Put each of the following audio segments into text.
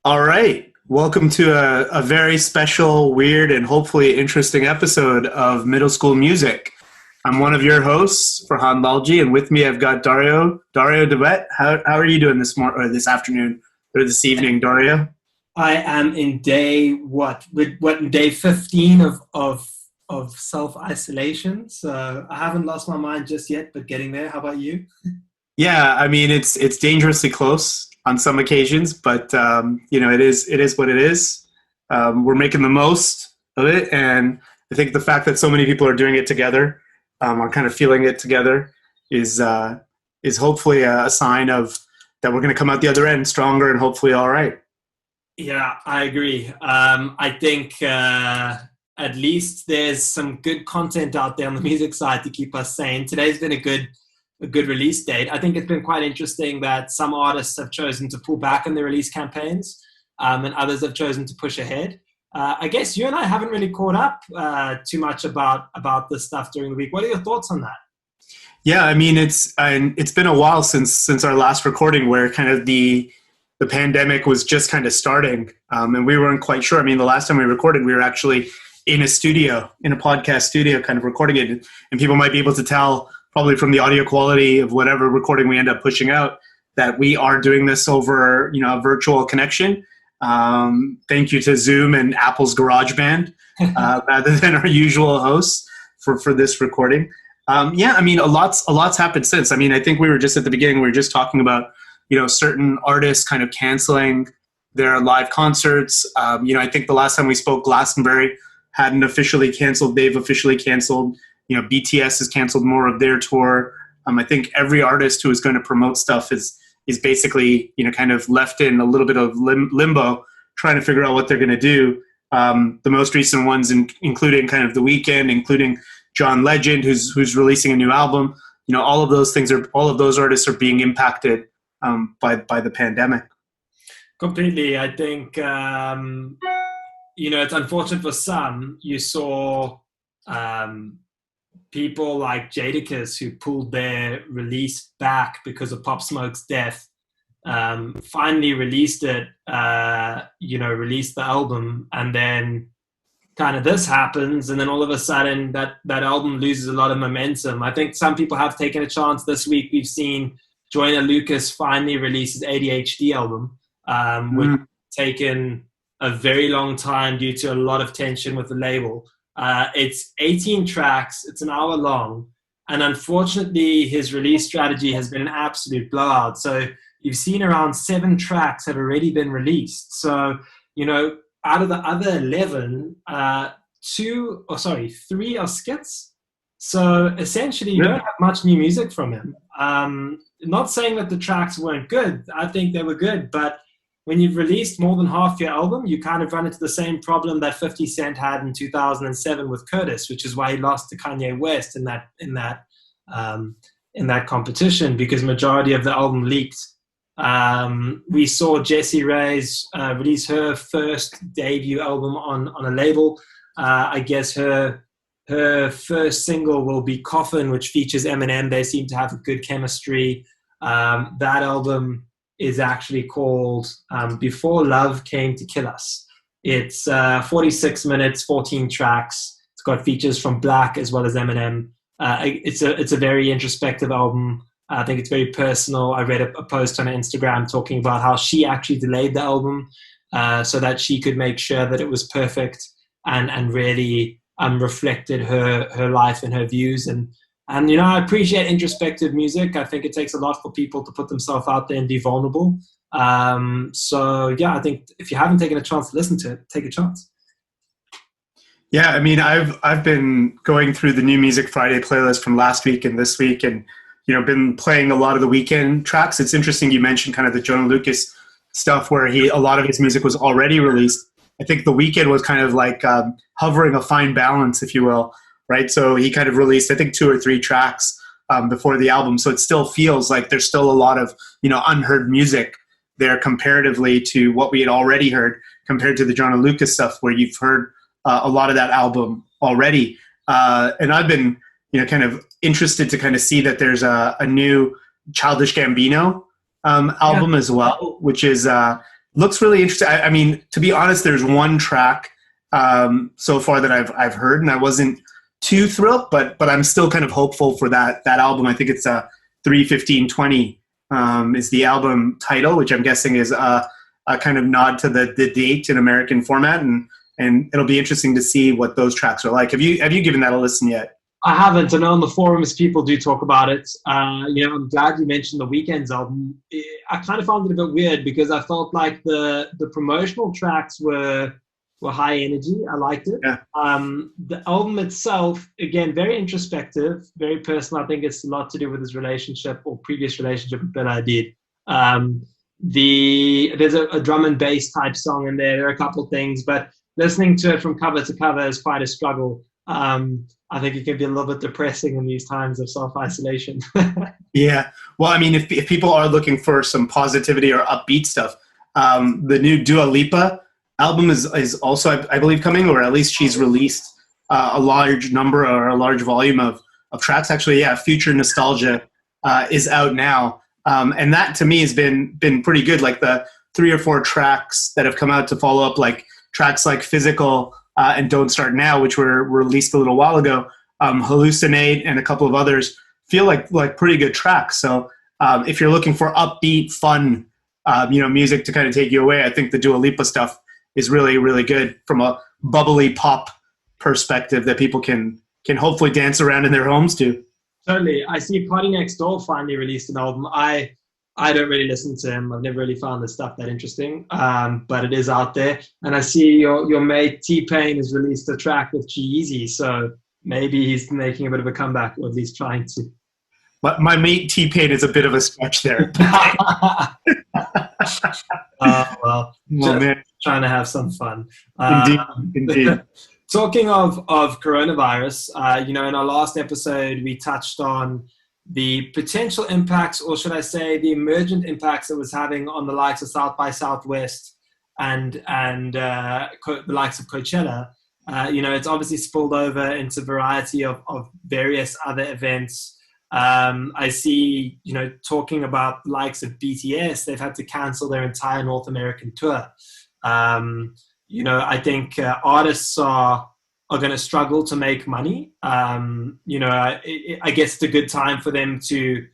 All right. Welcome to a very special, weird, and hopefully interesting episode of Middle School Music. I'm one of your hosts, Farhan Balji, and with me I've got Dario. Dario DeWet. How are you doing this afternoon or this evening, Dario? I am in day 15 of self-isolation. So I haven't lost my mind just yet, but getting there. How about you? Yeah, I mean it's dangerously close on some occasions, but it is what it is. We're making the most of it, and I think the fact that so many people are doing it together, are kind of feeling it together, is hopefully a sign of that we're going to come out the other end stronger and hopefully all right. Yeah, I agree. I think at least there's some good content out there on the music side to keep us sane. Today's been a good release date. I think it's been quite interesting that some artists have chosen to pull back on their release campaigns, and others have chosen to push ahead. I guess you and I haven't really caught up too much about this stuff during the week. What are your thoughts on that? Yeah, I mean it's been a while since our last recording, where kind of the pandemic was just kind of starting, and we weren't quite sure. I mean, the last time we recorded, we were actually in a studio, in a podcast studio, kind of recording it, and people might be able to tell probably from the audio quality of whatever recording we end up pushing out that we are doing this over a virtual connection. Thank you to Zoom and Apple's GarageBand rather than our usual hosts for this recording. Yeah, I mean, a lot's happened since. I mean, I think we were just at the beginning, we were just talking about certain artists kind of canceling their live concerts. I think the last time we spoke, Glastonbury hadn't officially canceled. They've officially canceled. BTS has canceled more of their tour. I think every artist who is going to promote stuff is basically kind of left in a little bit of limbo, trying to figure out what they're going to do. The most recent ones, including kind of The Weeknd, including John Legend, who's releasing a new album. All of those artists are being impacted by the pandemic. Completely. I think it's unfortunate for some. You saw people like Jadakiss, who pulled their release back because of Pop Smoke's death, finally released it, released the album, and then kind of this happens, and then all of a sudden that album loses a lot of momentum. I think some people have taken a chance. This week we've seen Joyner Lucas finally release his ADHD album, which taken a very long time due to a lot of tension with the label. It's 18 tracks, it's an hour long, and unfortunately his release strategy has been an absolute blowout. So you've seen around 7 tracks have already been released. So, out of the other 11, 3 are skits. So essentially you don't have much new music from him. Not saying that the tracks weren't good. I think they were good, but when you've released more than half your album, you kind of run into the same problem that 50 Cent had in 2007 with Curtis, which is why he lost to Kanye West in that competition, because majority of the album leaked. We saw Jessie Reyes release her first debut album on a label. I guess her first single will be Coffin, which features Eminem. They seem to have a good chemistry. That album is actually called Before Love Came to Kill Us. It's 46 minutes, 14 tracks. It's got features from Black as well as Eminem. It's a very introspective album. I think it's very personal. I read a post on her Instagram talking about how she actually delayed the album so that she could make sure that it was perfect and really reflected her life and her views. And I appreciate introspective music. I think it takes a lot for people to put themselves out there and be vulnerable. I think if you haven't taken a chance to listen to it, take a chance. Yeah, I mean, I've been going through the New Music Friday playlist from last week and this week, and been playing a lot of the Weeknd tracks. It's interesting you mentioned kind of the Joyner Lucas stuff, where a lot of his music was already released. I think the Weeknd was kind of like hovering a fine balance, if you will. Right, so he kind of released, I think, 2 or 3 tracks before the album. So it still feels like there's still a lot of unheard music there comparatively to what we had already heard, compared to the Joyner Lucas stuff, where you've heard a lot of that album already. And I've been kind of interested to kind of see that there's a new Childish Gambino album as well, which is Looks really interesting. I mean, to be honest, there's one track so far that I've heard, and I wasn't too thrilled, but I'm still kind of hopeful for that album. I think it's 3/15/20 is the album title, which I'm guessing is a kind of nod to the date in American format, and it'll be interesting to see what those tracks are like. Have you given that a listen yet? I haven't. I know on the forums people do talk about it. I'm glad you mentioned the Weeknd's album. I kind of found it a bit weird because I felt like the promotional tracks were high energy. I liked it. Yeah. The album itself, again, very introspective, very personal. I think it's a lot to do with his relationship or previous relationship with Bill Hadid. There's a drum and bass type song in there. There are a couple things, but listening to it from cover to cover is quite a struggle. I think it can be a little bit depressing in these times of self-isolation. Yeah. Well, I mean, if people are looking for some positivity or upbeat stuff, the new Dua Lipa album is also, I believe, coming, or at least she's released a large number or a large volume of tracks. Actually, yeah, Future Nostalgia is out now. And that to me has been pretty good. Like the 3 or 4 tracks that have come out to follow up, like tracks like Physical and Don't Start Now, which were released a little while ago, Hallucinate and a couple of others feel like pretty good tracks. So if you're looking for upbeat, fun, music to kind of take you away, I think the Dua Lipa stuff is really, really good from a bubbly pop perspective that people can hopefully dance around in their homes to. Totally. I see Party Next Door finally released an album. I don't really listen to him. I've never really found this stuff that interesting, but it is out there. And I see your mate T-Pain has released a track with G-Eazy, so maybe he's making a bit of a comeback, or at least trying to. But my mate T-Pain is a bit of a stretch there. Well, just trying to have some fun. Indeed. Talking of coronavirus, in our last episode, we touched on the potential impacts, or should I say the emergent impacts it was having on the likes of South by Southwest and the likes of Coachella. It's obviously spilled over into a variety of various other events. I see, talking about the likes of BTS, they've had to cancel their entire North American tour. I think artists are going to struggle to make money. I guess it's a good time for them to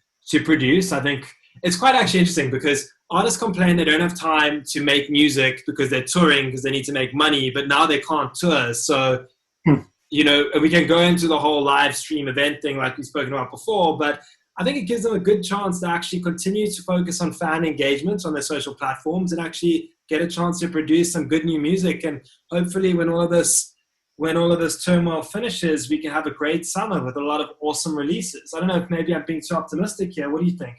produce. I think it's quite actually interesting because artists complain they don't have time to make music because they're touring because they need to make money, but now they can't tour. So, we can go into the whole live stream event thing like we've spoken about before, but I think it gives them a good chance to actually continue to focus on fan engagement on their social platforms and actually get a chance to produce some good new music. And hopefully when all of this turmoil finishes, we can have a great summer with a lot of awesome releases. I don't know if maybe I'm being too optimistic here. What do you think?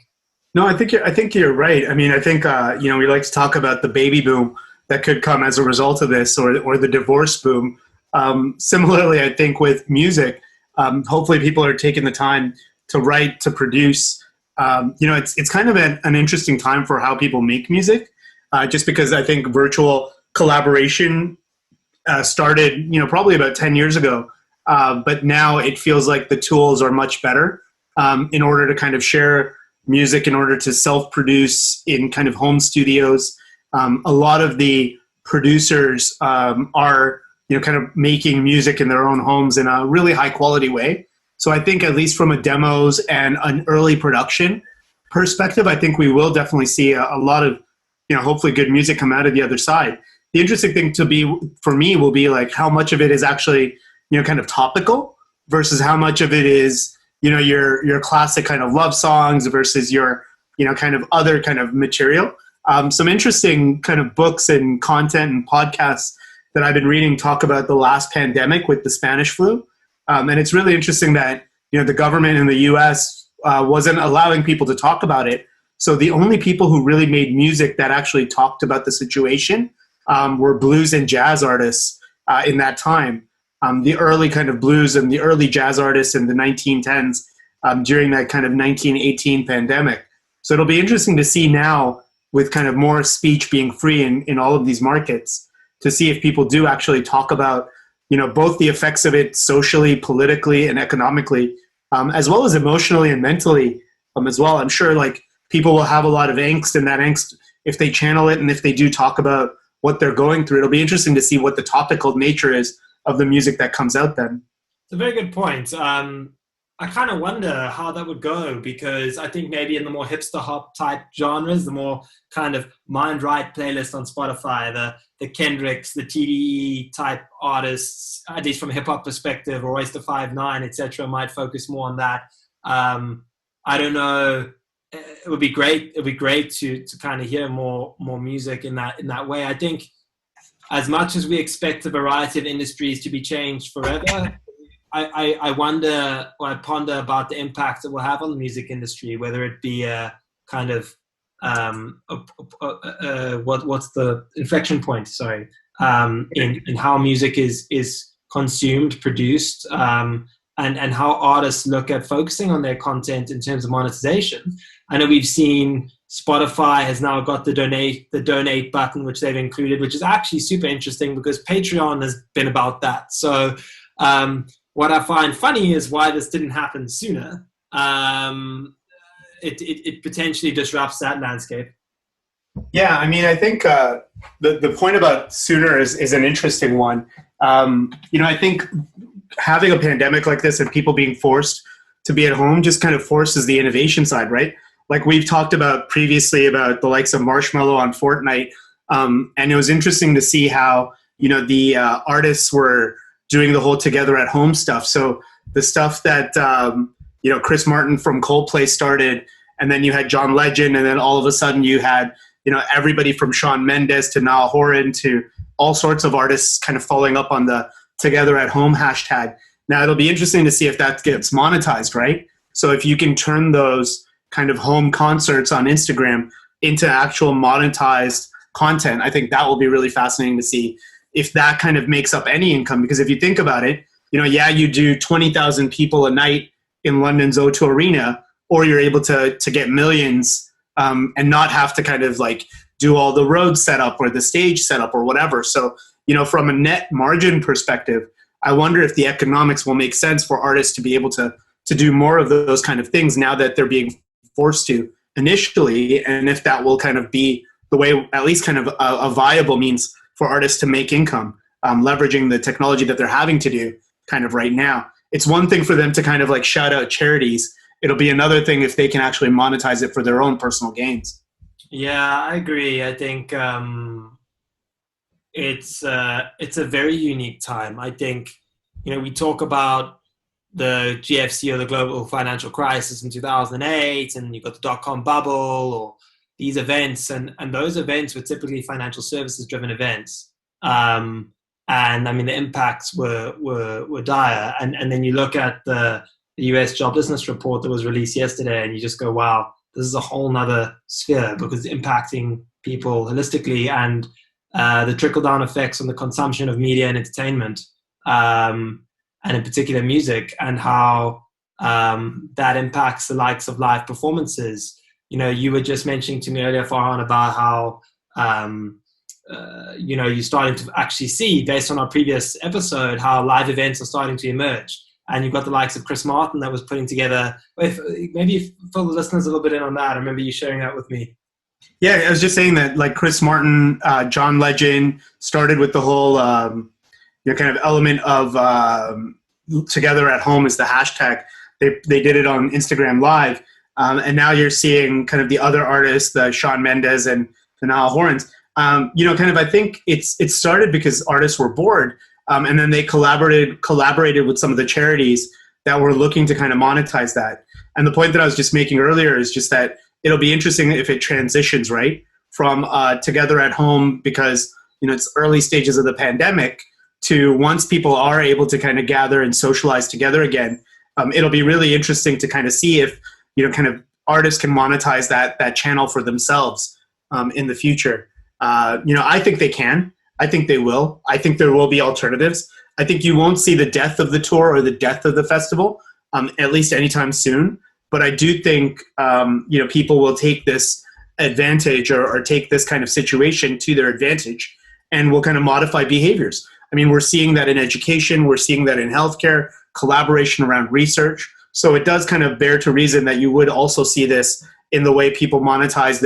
No, I think you're right. I mean, I think we like to talk about the baby boom that could come as a result of this, or the divorce boom. Similarly, I think with music, hopefully people are taking the time to write, to produce. It's kind of an interesting time for how people make music, just because I think virtual collaboration started, probably about 10 years ago. But now it feels like the tools are much better in order to kind of share music, in order to self-produce in kind of home studios. A lot of the producers are, kind of making music in their own homes in a really high quality way. So I think at least from a demos and an early production perspective, I think we will definitely see a lot of, hopefully good music come out of the other side. The interesting thing for me will be like how much of it is actually, kind of topical versus how much of it is, your classic kind of love songs versus your, kind of other kind of material. Some interesting kind of books and content and podcasts that I've been reading talk about the last pandemic with the Spanish flu. And it's really interesting that, the government in the US wasn't allowing people to talk about it. So the only people who really made music that actually talked about the situation were blues and jazz artists in that time. The early kind of blues and the early jazz artists in the 1910s during that kind of 1918 pandemic. So it'll be interesting to see now with kind of more speech being free in all of these markets to see if people do actually talk about, both the effects of it socially, politically, and economically, as well as emotionally and mentally as well. I'm sure like people will have a lot of angst, and that angst if they channel it and if they do talk about what they're going through, it'll be interesting to see what the topical nature is of the music that comes out then. It's a very good point. I kind of wonder how that would go, because I think maybe in the more hipster hop type genres, the more kind of mind right playlist on Spotify, the Kendricks, the TDE type artists, at least from a hip hop perspective, or Oyster 5 9, etc., might focus more on that. I don't know. It would be great. It would be great to kind of hear more music in that way. I think as much as we expect a variety of industries to be changed forever, I wonder, or I ponder about the impact it will have on the music industry, whether it be a kind of what's the inflection point? Sorry, in how music is consumed, produced, and how artists look at focusing on their content in terms of monetization. I know we've seen Spotify has now got the donate button, which they've included, which is actually super interesting because Patreon has been about that. So what I find funny is why this didn't happen sooner. It potentially disrupts that landscape. Yeah, I mean, I think the point about sooner is an interesting one. I think having a pandemic like this and people being forced to be at home just kind of forces the innovation side, right? Like we've talked about previously about the likes of Marshmello on Fortnite, and it was interesting to see how, the artists were doing the whole together at home stuff. So the stuff that, Chris Martin from Coldplay started, and then you had John Legend, and then all of a sudden you had, everybody from Shawn Mendes to Niall Horan to all sorts of artists kind of following up on the together at home hashtag. Now it'll be interesting to see if that gets monetized, right? So if you can turn those kind of home concerts on Instagram into actual monetized content, I think that will be really fascinating to see if that kind of makes up any income. Because if you think about it, you do 20,000 people a night in London's O2 Arena, or you're able to get millions and not have to kind of like do all the road setup or the stage setup or whatever. So, from a net margin perspective, I wonder if the economics will make sense for artists to be able to do more of those kind of things now that they're being forced to initially, and if that will kind of be the way, at least kind of a viable means for artists to make income, leveraging the technology that they're having to do kind of right now. It's one thing for them to kind of like shout out charities. It'll be another thing if they can actually monetize it for their own personal gains. Yeah, I agree. I think it's a very unique time. I think, we talk about the GFC, or the global financial crisis in 2008, and you've got the dot-com bubble, or these events, and those events were typically financial services driven events. And I mean, the impacts were dire. And then you look at the US joblessness report that was released yesterday, and you just go, wow, this is a whole nother sphere, because it's impacting people holistically, and the trickle-down effects on the consumption of media and entertainment, and in particular music, and how that impacts the likes of live performances. You were just mentioning to me earlier, Farhan, about how, you're starting to actually see, based on our previous episode, how live events are starting to emerge. And you've got the likes of Chris Martin that was putting together, maybe fill the listeners a little bit in on that. I remember you sharing that with me. Yeah, I was just saying that like Chris Martin, John Legend started with the whole kind of element of together at home is the hashtag. They did it on Instagram Live. And now you're seeing kind of the other artists, the Shawn Mendes and the Niall Horans. Kind of I think it started because artists were bored. And then they collaborated with some of the charities that were looking to kind of monetize that. And the point that I was just making earlier is just that it'll be interesting if it transitions, right, from together at home, because, it's early stages of the pandemic, to once people are able to kind of gather and socialize together again. It'll be really interesting to kind of see if, kind of artists can monetize that channel for themselves in the future. I think they can. I think they will. I think there will be alternatives. I think you won't see the death of the tour or the death of the festival, at least anytime soon. But I do think, people will take this advantage or take this kind of situation to their advantage, and will kind of modify behaviors. I mean, we're seeing that in education. We're seeing that in healthcare, collaboration around research. So it does kind of bear to reason that you would also see this in the way people monetize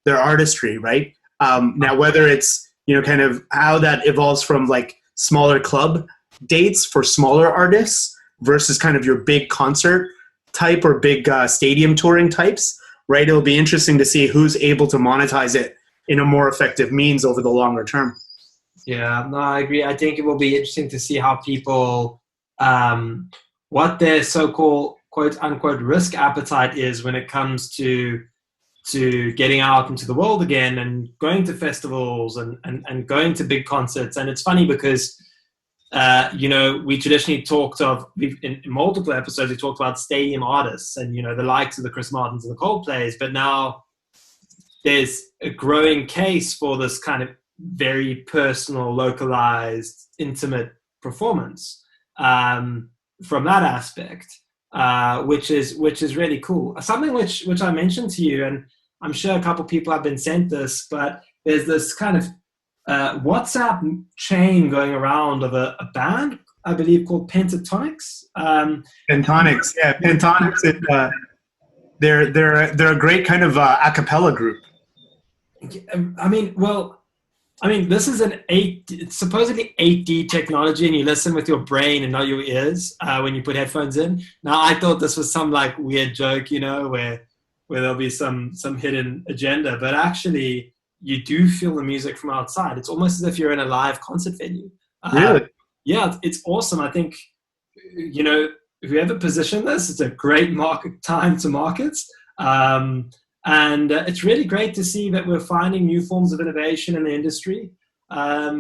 their artistry, right? Now, whether it's, kind of how that evolves from like smaller club dates for smaller artists versus kind of your big concert type or big stadium touring types, right? It'll be interesting to see who's able to monetize it in a more effective means over the longer term. Yeah, no, I agree. I think it will be interesting to see how people, what their so-called quote unquote risk appetite is when it comes to getting out into the world again and going to festivals and going to big concerts. And it's funny because, we traditionally talked of, in multiple episodes, we talked about stadium artists and, the likes of the Chris Martins and the Coldplays, but now there's a growing case for this kind of very personal, localized, intimate performance from that aspect, which is really cool. Something which I mentioned to you, and I'm sure a couple people have been sent this, but there's this kind of WhatsApp chain going around of a band, I believe, called Pentatonics. Pentatonics, yeah, Pentatonics. They're a great kind of a cappella group. This is it's supposedly 8D technology, and you listen with your brain and not your ears when you put headphones in. Now, I thought this was some like weird joke, where there'll be some hidden agenda, but actually you do feel the music from outside. It's almost as if you're in a live concert venue. Really? Yeah, it's awesome. I think, if you ever position this, it's a great time to market. And it's really great to see that we're finding new forms of innovation in the industry. I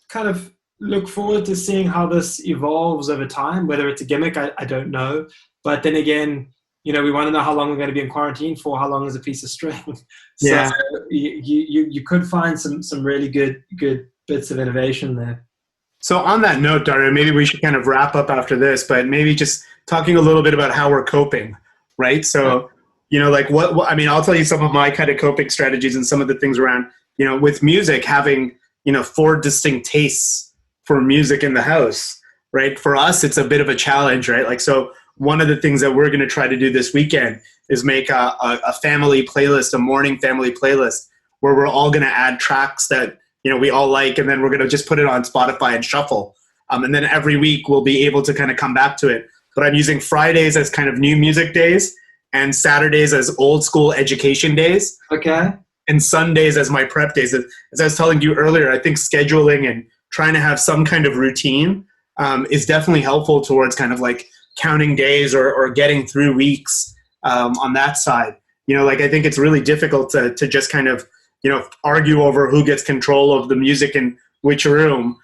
kind of look forward to seeing how this evolves over time. Whether it's a gimmick, I don't know. But then again, we want to know how long we're going to be in quarantine for. How long is a piece of string? Yeah. So you could find some really good bits of innovation there. So on that note, Dario, maybe we should kind of wrap up after this, but maybe just talking a little bit about how we're coping, right? So, like what I mean, I'll tell you some of my kind of coping strategies and some of the things around, with music, having, 4 distinct tastes for music in the house, right? For us, it's a bit of a challenge, right? Like, so one of the things that we're going to try to do this weekend is make a family playlist, a morning family playlist, where we're all going to add tracks that, we all like, and then we're going to just put it on Spotify and shuffle. And then every week we'll be able to kind of come back to it. But I'm using Fridays as kind of new music days and Saturdays as old school education days. Okay. And Sundays as my prep days. As I was telling you earlier, I think scheduling and trying to have some kind of routine is definitely helpful towards kind of like counting days or getting through weeks on that side. I think it's really difficult to just kind of, argue over who gets control of the music in which room.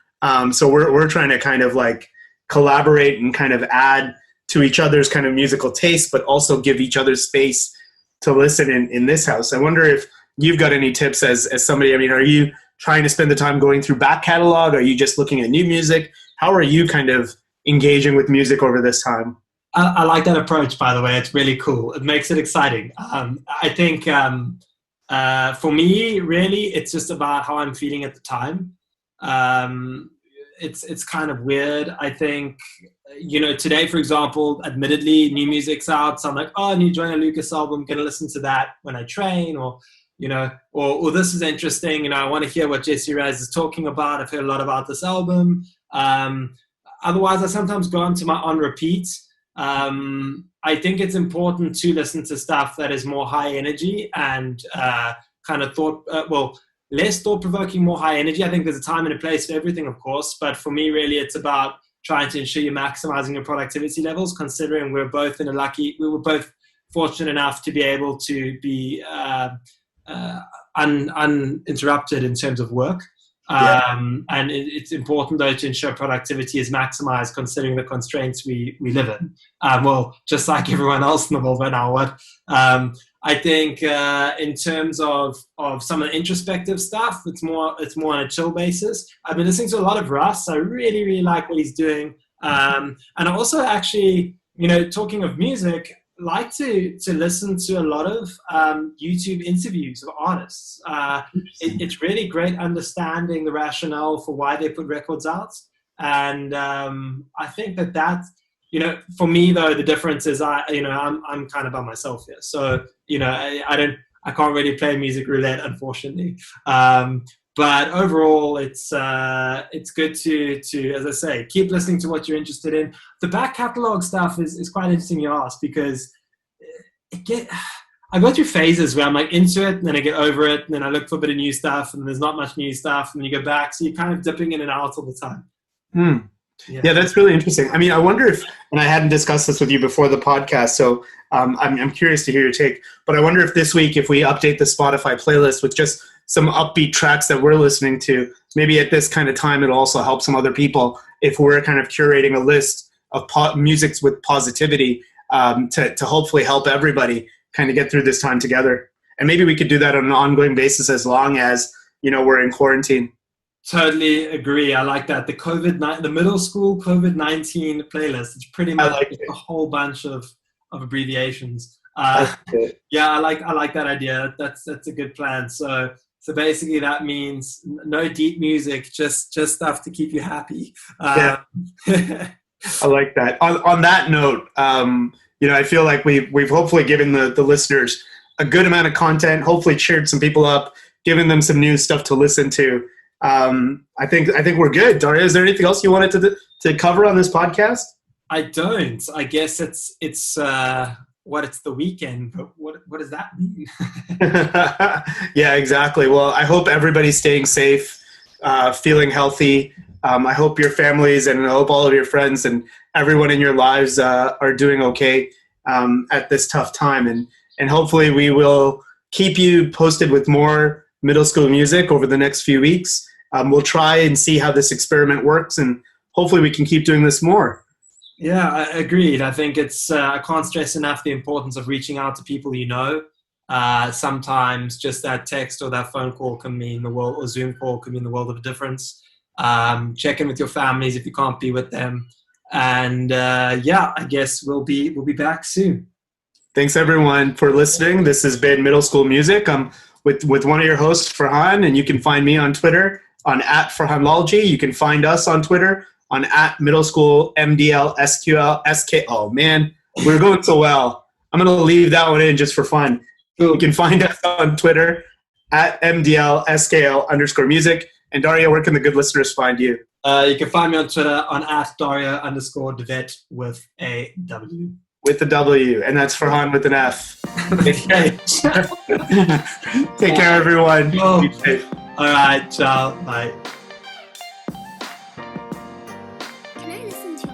So we're trying to kind of like collaborate and kind of add to each other's kind of musical taste, but also give each other space to listen in this house. I wonder if you've got any tips as somebody. I mean, are you trying to spend the time going through back catalog? Are you just looking at new music? How are you kind of engaging with music over this time? I like that approach, by the way. It's really cool. It makes it exciting. I think for me, really, it's just about how I'm feeling at the time. It's kind of weird. I think, today, for example, admittedly, new music's out. So I'm like, oh, new Joyner Lucas album, going to listen to that when I train, or this is interesting. I want to hear what Jessie Reyez is talking about. I've heard a lot about this album. Otherwise, I sometimes go on repeat. I think it's important to listen to stuff that is more high energy and kind of less thought-provoking, more high energy. I think there's a time and a place for everything, of course. But for me, really, it's about trying to ensure you're maximizing your productivity levels, considering we were both fortunate enough to be able to be uninterrupted in terms of work. And it's important, though, to ensure productivity is maximized considering the constraints we live in. Just like everyone else in the world right now. I think in terms of some of the introspective stuff, it's more on a chill basis. I've been listening to a lot of Russ. I really, really like what he's doing. And I also actually, talking of music, like to listen to a lot of YouTube interviews of artists. It's really great understanding the rationale for why they put records out. And I think that for me though, the difference is I'm kind of by myself here. So, I can't really play music roulette, unfortunately. But overall, it's good to, as I say, keep listening to what you're interested in. The back catalog stuff is quite interesting you ask, because I go through phases where I'm like into it, and then I get over it, and then I look for a bit of new stuff, and there's not much new stuff, and then you go back. So you're kind of dipping in and out all the time. Yeah, that's really interesting. I mean, I wonder if, and I hadn't discussed this with you before the podcast, so I'm curious to hear your take, but I wonder if this week, if we update the Spotify playlist with just some upbeat tracks that we're listening to, maybe at this kind of time, it'll also help some other people if we're kind of curating a list of musics with positivity to hopefully help everybody kind of get through this time together. And maybe we could do that on an ongoing basis as long as, we're in quarantine. Totally agree. I like that. The middle school COVID-19 playlist. It's pretty much a whole bunch of abbreviations. Yeah, I like that idea. That's a good plan. So basically that means no deep music, just stuff to keep you happy. I like that. On that note, I feel like we've hopefully given the listeners a good amount of content, hopefully cheered some people up, given them some new stuff to listen to. I think we're good. Daria, is there anything else you wanted to cover on this podcast? I don't. I guess it's it's the weekend, but what does that mean? Yeah, exactly. Well, I hope everybody's staying safe, feeling healthy. I hope your families and I hope all of your friends and everyone in your lives are doing okay at this tough time. And hopefully we will keep you posted with more middle school music over the next few weeks. We'll try and see how this experiment works, and hopefully we can keep doing this more. Yeah, I agreed. I think I can't stress enough the importance of reaching out to people you know. Sometimes just that text or that phone call can mean the world, or Zoom call can mean the world of a difference. Check in with your families if you can't be with them. And I guess we'll be back soon. Thanks everyone for listening. This has been Middle School Music. I'm with one of your hosts, Farhan, and you can find me on Twitter on @FarhanLology. You can find us on Twitter on @middleschoolmdlsqlsk. Oh man, we're going so well. I'm going to leave that one in just for fun. You can find us on Twitter @mdlskl_music. And Daria, where can the good listeners find you? You can find me on Twitter on @Daria_Devet with a W. With a W, and that's Farhan with an F. Take care, everyone. Be safe. All right, ciao. Bye. Can I listen to